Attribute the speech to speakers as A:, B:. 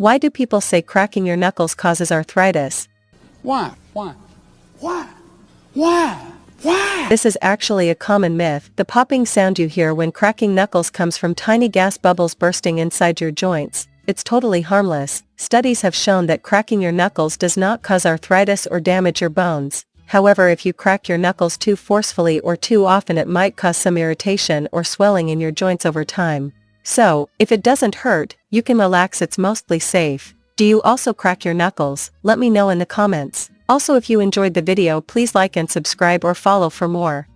A: Why do people say cracking your knuckles causes arthritis?
B: Why? Why? Why? Why? Why?
A: This is actually a common myth. The popping sound you hear when cracking knuckles comes from tiny gas bubbles bursting inside your joints. It's totally harmless. Studies have shown that cracking your knuckles does not cause arthritis or damage your bones. However, if you crack your knuckles too forcefully or too often, it might cause some irritation or swelling in your joints over time. So, if it doesn't hurt, you can relax. It's mostly safe. Do you also crack your knuckles? Let me know in the comments. Also, if you enjoyed the video, please like and subscribe or follow for more.